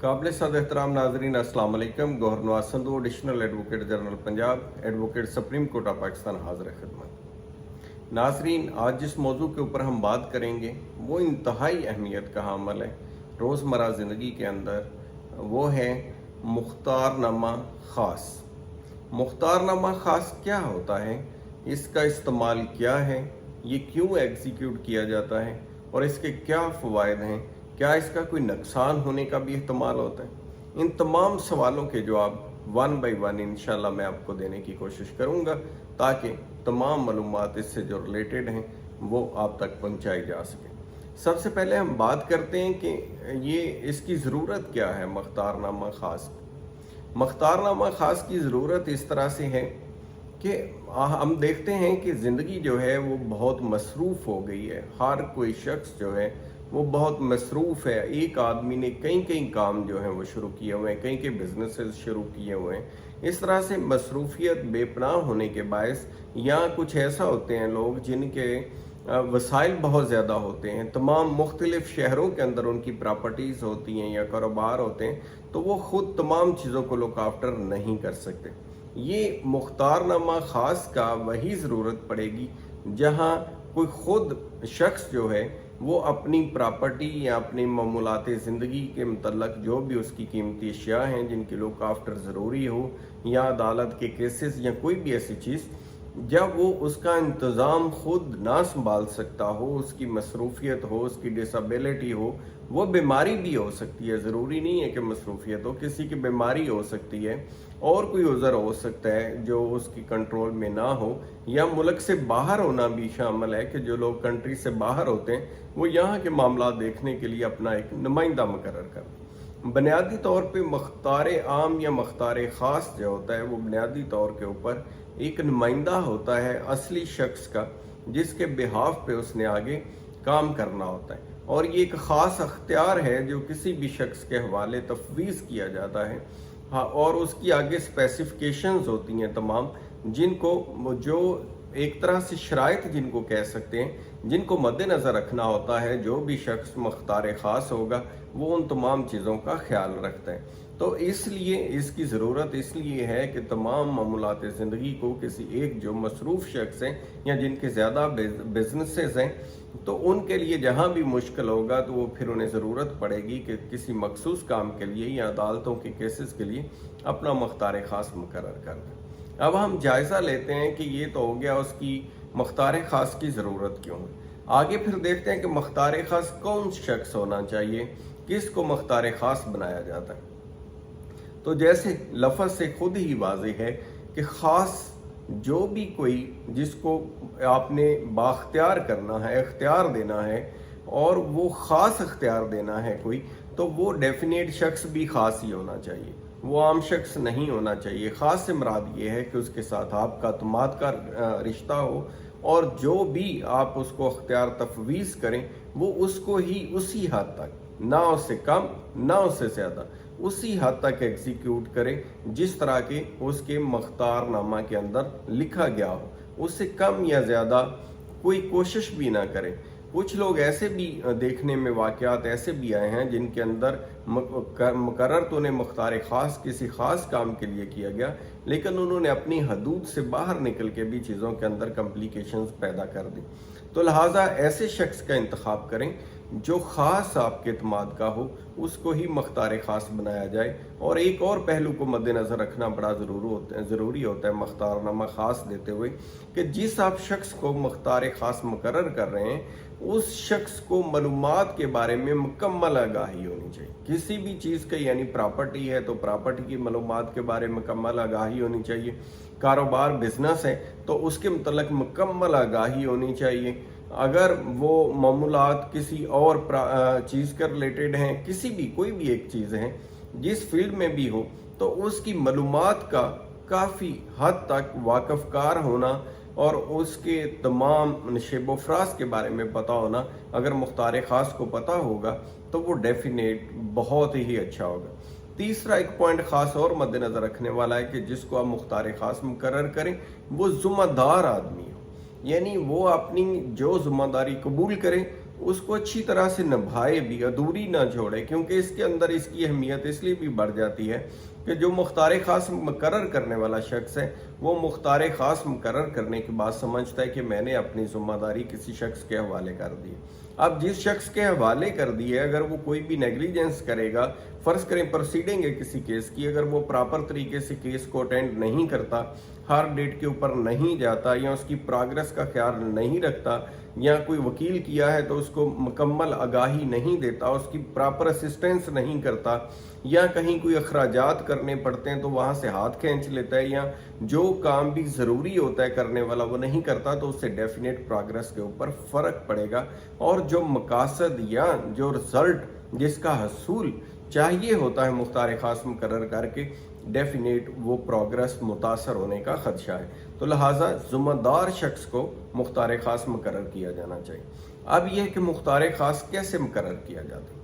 काबिल सद एहतराम नाजरीन अस्सलाम वालेकुम। Gohar Nawaz Sandhu additional advocate general Punjab, advocate supreme court of Pakistan हाजिर खिदमत। नाजरीन, आज जिस मौजू के ऊपर हम बात करेंगे वो इंतहाई अहमियत का हामिल है रोज़मर्रा ज़िंदगी के अंदर। वो है मुख्तारनामा ख़ास। मुख्तारनामा ख़ास क्या होता है, इसका इस्तेमाल क्या है, ये क्यों एग्जीक्यूट किया जाता है और इसके क्या फ़वाइद हैं, क्या इसका कोई नुकसान होने का भी एहतमाल होता है। इन तमाम सवालों के जवाब वन बाई वन इंशाल्लाह मैं आपको देने की कोशिश करूंगा ताकि तमाम मालूमात इससे जो रिलेटेड हैं वो आप तक पहुंचाई जा सके। सबसे पहले हम बात करते हैं कि ये इसकी ज़रूरत क्या है मुख्तारनामा ख़ास की। मुख्तारनामा ख़ास की ज़रूरत इस तरह से है कि हम देखते हैं कि ज़िंदगी जो है वो बहुत मसरूफ़ हो गई है। हर कोई शख्स जो है वो बहुत मसरूफ़ है। एक आदमी ने कई कई काम जो हैं वो शुरू किए हुए हैं, कई बिजनेसेस शुरू किए हुए हैं। इस तरह से मसरूफियत बेपनाह होने के बायस या कुछ ऐसा होते हैं लोग जिनके वसाइल बहुत ज़्यादा होते हैं, तमाम मुख्तलिफ शहरों के अंदर उनकी प्रॉपर्टीज़ होती हैं या कारोबार होते हैं, तो वो ख़ुद तमाम चीज़ों को लुक आफ्टर नहीं कर सकते। ये मुख्तारनामा ख़ास का वही ज़रूरत पड़ेगी जहाँ कोई ख़ुद शख्स जो है वो अपनी प्रॉपर्टी या अपनी मामूलात ज़िंदगी के मतलब जो भी उसकी कीमती अशिया हैं जिनकी लुक आफ्टर ज़रूरी हो, या अदालत के केसेस या कोई भी ऐसी चीज़ जब वो उसका इंतज़ाम खुद ना संभाल सकता हो, उसकी मसरूफियत हो, उसकी डिसेबिलिटी हो, वो बीमारी भी हो सकती है, ज़रूरी नहीं है कि मसरूफियत हो, किसी की बीमारी हो सकती है और कोई उज़र हो सकता है जो उसकी कंट्रोल में ना हो, या मुल्क से बाहर होना भी शामिल है कि जो लोग कंट्री से बाहर होते हैं वो यहाँ के मामला देखने के लिए अपना एक नुमाइंदा मुकर्रर करते हैं। बुनियादी तौर पे मुख्तार आम या मुख्तार ख़ास जो होता है वो बुनियादी तौर के ऊपर एक नुमाइंदा होता है असली शख्स का, जिसके बिहाफ पे उसने आगे काम करना होता है, और ये एक ख़ास अख्तियार है जो किसी भी शख्स के हवाले तफवीज़ किया जाता है। हाँ, और उसकी आगे स्पेसिफिकेशंस होती हैं तमाम, जिनको जो एक तरह से शराइत जिनको कह सकते हैं, जिनको मद्देनज़र रखना होता है। जो भी शख्स मुख्तार ख़ास होगा वो उन तमाम चीज़ों का ख्याल रखता है। तो इसलिए इसकी ज़रूरत इसलिए है कि तमाम मामूलात ज़िंदगी को किसी एक जो मसरूफ़ शख्स हैं या जिनके ज़्यादा बिजनेसेस हैं, तो उनके लिए जहाँ भी मुश्किल होगा तो वो फिर उन्हें ज़रूरत पड़ेगी कि किसी मखसूस काम के लिए या अदालतों के केसेस के लिए अपना मुख्तार ख़ास मुकर्रर कर दें। अब हम जायज़ा लेते हैं कि ये तो हो गया उसकी मुख्तार ख़ास की ज़रूरत क्यों है। आगे फिर देखते हैं कि मुख्तार ख़ास कौन शख्स होना चाहिए, किसको मुख्तार ख़ास बनाया जाता है। तो जैसे लफ्ज़ से खुद ही वाज़ेह है कि ख़ास जो भी कोई जिसको आपने बाख्तियार करना है, इख्तियार देना है, और वो ख़ास इख्तियार देना है कोई, तो वो डेफिनेट शख्स भी ख़ास ही होना चाहिए, वो आम शख्स नहीं होना चाहिए। ख़ास से मुराद ये है कि उसके साथ आपका तमाद का रिश्ता हो, और जो भी आप उसको अख्तियार तफवीज़ करें वो उसको ही उसी हद तक, ना उससे कम ना उससे ज़्यादा, उसी हद तक एग्जीक्यूट करें जिस तरह के उसके मुख्तारनामा के अंदर लिखा गया हो। उससे कम या ज़्यादा कोई कोशिश भी ना करें। कुछ लोग ऐसे भी देखने में वाक़यात ऐसे भी आए हैं जिनके अंदर मुकर्रर तो उन्हें मुख्तार ख़ास किसी ख़ास काम के लिए किया गया, लेकिन उन्होंने अपनी हदूद से बाहर निकल के भी चीज़ों के अंदर कम्प्लिकेशंस पैदा कर दी। तो लिहाजा ऐसे शख्स का इंतखाब करें जो ख़ास आपके इत्माद का हो, उसको ही मुख्तार ख़ास बनाया जाए। और एक और पहलू को मद्देनज़र रखना बड़ा ज़रूरी होता है मुख्तारनामा ख़ास देते हुए, कि जिस आप शख्स को मुख्तार ख़ास मुकर्रर कर रहे हैं उस शख्स को मालूमात के बारे में मुकम्मल आगाही होनी चाहिए। किसी भी चीज़ का, यानी प्रॉपर्टी है तो प्रॉपर्टी की मालूमात के बारे में मुकम्मल आगाही होनी चाहिए। कारोबार बिजनेस है तो उसके मतलब मुकम्मल आगाही होनी चाहिए। अगर वो मामूलात किसी और चीज़ के रिलेटेड हैं, किसी भी कोई भी एक चीज़ है जिस फील्ड में भी हो, तो उसकी मालूमात का काफ़ी हद तक वाकफकार होना और उसके तमाम नशेब फ़राज के बारे में पता होना, अगर मुख्तार ख़ास को पता होगा तो वो डेफिनेट बहुत ही अच्छा होगा। तीसरा एक पॉइंट ख़ास और मद्देनज़र रखने वाला है कि जिसको आप मुख्तार ख़ास मुकर्रर करें वो ज़िम्मेदार आदमी हो, यानी वो अपनी जो ज़िम्मेदारी कबूल करे उसको अच्छी तरह से निभाए भी, अधूरी ना छोड़े, क्योंकि इसके अंदर इसकी अहमियत इसलिए भी बढ़ जाती है कि जो मुख्तार ख़ास मुकर्रर करने वाला शख्स है वो मुख्तार ख़ास मुकर्रर करने के बाद समझता है कि मैंने अपनी ज़िम्मेदारी किसी शख्स के हवाले कर दी। अब जिस शख्स के हवाले कर दी है, अगर वो कोई भी नेग्लिजेंस करेगा, फ़र्ज़ करें प्रोसीडिंग है किसी केस की, अगर वो प्रॉपर तरीके से केस को अटेंड नहीं करता, हर डेट के ऊपर नहीं जाता, या उसकी प्रोग्रेस का ख्याल नहीं रखता, या कोई वकील किया है तो उसको मुकम्मल आगाही नहीं देता, उसकी प्रॉपर असिस्टेंस नहीं करता, या कहीं कोई अखराजात करने पड़ते हैं तो वहाँ से हाथ खींच लेता है, या जो काम भी ज़रूरी होता है करने वाला वो नहीं करता, तो उससे डेफिनेट प्रोग्रेस के ऊपर फ़र्क पड़ेगा। और जो मकासद या जो रिज़ल्ट जिसका हसूल चाहिए होता है मुख्तार ख़ास मुकर्रर करके, डेफिनेट वो प्रोग्रेस मुतासर होने का ख़दशा है। तो लिहाजा ज़िम्मेदार शख्स को मुख्तार ख़ास मुकर्रर किया जाना चाहिए। अब यह कि मुख्तार ख़ास कैसे मुकर्रर किया जाता है,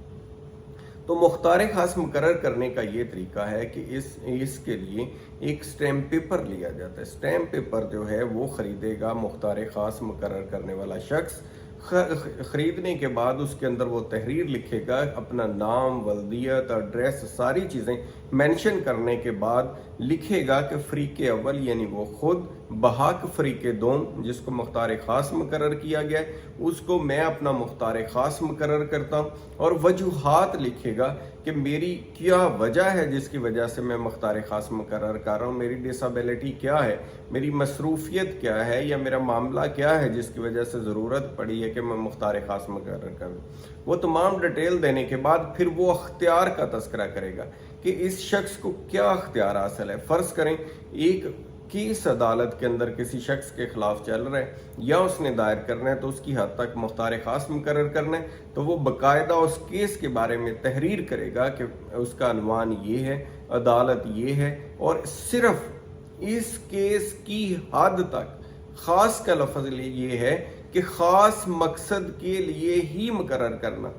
तो मुख्तार ख़ास मुकर्रर करने का ये तरीका है कि इसके लिए एक स्टैम्प पेपर लिया जाता है। स्टैम्प पेपर जो है वो ख़रीदेगा मुख्तार ख़ास मुकर्रर करने वाला शख्स। ख़रीदने के बाद उसके अंदर वो तहरीर लिखेगा, अपना नाम, वल्दियत, एड्रेस, सारी चीज़ें मेंशन करने के बाद लिखेगा कि फ़रीक़े अव्वल यानी वो ख़ुद बहाक फ़रीक़े दोम जिसको मुख्तार ख़ास मुकर्रर किया गया है उसको मैं अपना मुख्तार ख़ास मुकर्रर करता हूँ, और वजूहात लिखेगा कि मेरी क्या वजह है जिसकी वजह से मैं मुख्तार ख़ास मुकर्रर कर रहा हूँ, मेरी डिसेबिलिटी क्या है, मेरी मसरूफियत क्या है, या मेरा मामला क्या है जिसकी वजह से ज़रूरत पड़ी है कि मैं मुख्तार ख़ास मुकर्रर करूँ। वो तमाम डिटेल देने के बाद फिर वो अख्तियार का तस्करा करेगा कि इस शख्स को क्या अख्तियार हासिल है। फ़र्ज़ करें एक केस अदालत के अंदर किसी शख्स के खिलाफ चल रहा है या उसने दायर करना है, तो उसकी हद तक मुख्तार ख़ास मुकर्रर करना है, तो वो बाकायदा उस केस के बारे में तहरीर करेगा कि उसका अनवान ये है, अदालत ये है, और सिर्फ इस केस की हद तक ख़ास का लफ्ज़ ये है कि ख़ास मकसद के लिए ही मुकर्रर करना,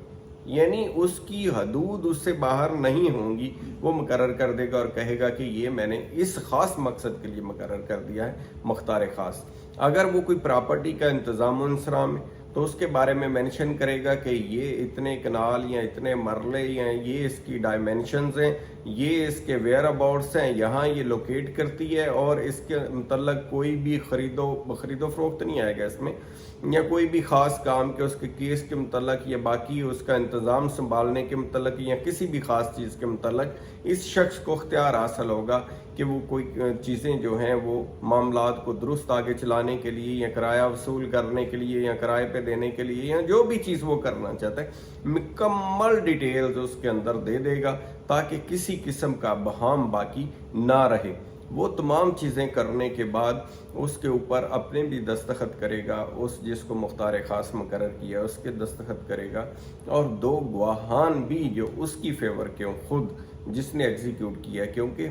यानी उसकी हदूद उससे बाहर नहीं होंगी, वो मुकर्रर कर देगा और कहेगा कि ये मैंने इस ख़ास मकसद के लिए मुकर्रर कर दिया है मुख्तार ख़ास। अगर वो कोई प्रॉपर्टी का इंतज़ाम इंसराम है तो उसके बारे में मेंशन करेगा कि ये इतने कनाल या इतने मरले या ये इसकी डायमेंशंस हैं, ये इसके वेयर अबाउट्स हैं, यहाँ ये लोकेट करती है, और इसके मतलब कोई भी खरीदो फरोख्त नहीं आएगा इसमें, या कोई भी ख़ास काम के उसके केस के मतलब या बाकी उसका इंतज़ाम संभालने के मतलब या किसी भी ख़ास चीज़ के मतलब इस शख्स को इख्तियार हासिल होगा कि वो कोई चीज़ें जो हैं वो मामलात को दुरुस्त आगे चलाने के लिए या किराया वसूल करने के लिए या किराए पे देने के लिए या जो भी चीज़ वो करना चाहता है मुकम्मल डिटेल्स उसके अंदर दे देगा, ताकि किसी किस्म का बहाम बाकी ना रहे। वो तमाम चीज़ें करने के बाद उसके ऊपर अपने भी दस्तखत करेगा, उस जिसको मुख्तार ख़ास मुकर्रर किया उसके दस्तखत करेगा, और दो गवाहान भी जो उसकी फेवर के खुद जिसने एग्जीक्यूट किया, क्योंकि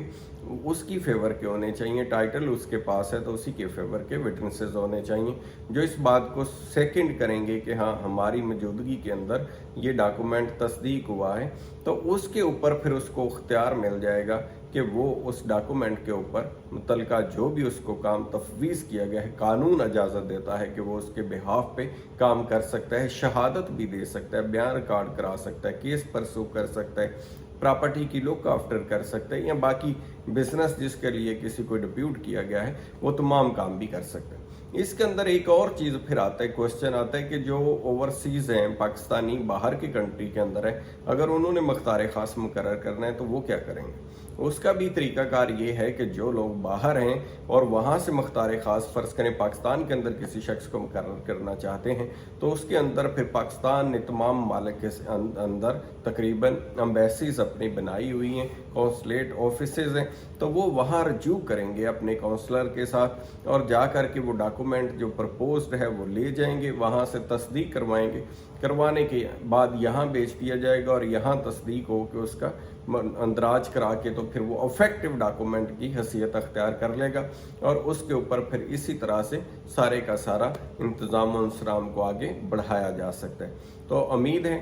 उसकी फेवर के होने चाहिए, टाइटल उसके पास है तो उसी के फेवर के विटनेसेस होने चाहिए जो इस बात को सेकंड करेंगे कि हाँ हमारी मौजूदगी के अंदर ये डॉक्यूमेंट तस्दीक हुआ है। तो उसके ऊपर फिर उसको इख्तियार मिल जाएगा कि वो उस डॉक्यूमेंट के ऊपर मुतलका जो भी उसको काम तफवीज़ किया गया है कानून इजाज़त देता है कि वो उसके बिहाफ पे काम कर सकता है, शहादत भी दे सकता है, बयान रिकॉर्ड करा सकता है, केस परसू कर सकता है, प्रॉपर्टी की लुक आफ्टर कर सकते हैं, या बाकी बिजनेस जिसके लिए किसी को डिप्यूट किया गया है वो तमाम काम भी कर सकते हैं। इसके अंदर एक और चीज़ फिर आता है, क्वेश्चन आता है कि जो ओवरसीज़ हैं पाकिस्तानी बाहर की कंट्री के अंदर है, अगर उन्होंने मुख्तार ख़ास मुकर्रर करना है तो वो क्या करेंगे। उसका भी तरीकाकार ये है कि जो लोग बाहर हैं और वहाँ से मुख्तार ख़ास फ़र्ज़ करें पाकिस्तान के अंदर किसी शख्स को मुकर्रर करना चाहते हैं, तो उसके अंदर फिर पाकिस्तान ने तमाम मालिक के अंदर तकरीबन एम्बेसीज़ अपनी बनाई हुई हैं, कौंसलेट ऑफिसेज़ हैं, तो वो वहाँ रजू करेंगे अपने काउंसलर के साथ और जा कर के वो डॉक्यूमेंट जो प्रपोज्ड है वो ले जाएंगे, वहाँ से तस्दीक करवाएंगे, करवाने के बाद यहाँ भेज दिया जाएगा और यहाँ तस्दीक हो के उसका अंदराज करा के तो फिर वो अफेक्टिव डॉक्यूमेंट की हैसियत अख्तियार कर लेगा, और उसके ऊपर फिर इसी तरह से सारे का सारा इंतज़ाम और इंसराम को आगे बढ़ाया जा सकता है। तो उम्मीद है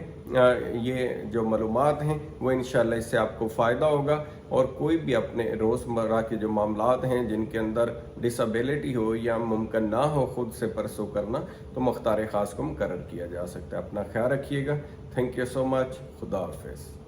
ये जो मालूमात हैं वो इंशाल्लाह इससे आपको फ़ायदा होगा, और कोई भी अपने रोज़मर्रा के जो मामलात हैं जिनके अंदर डिसेबिलिटी हो या मुमकिन ना हो ख़ुद से परसू करना, तो मुख्तार ख़ास को मुकर्रर किया जा सकता है। अपना ख्याल रखिएगा। Thank you so much. खुदा हाफिज़।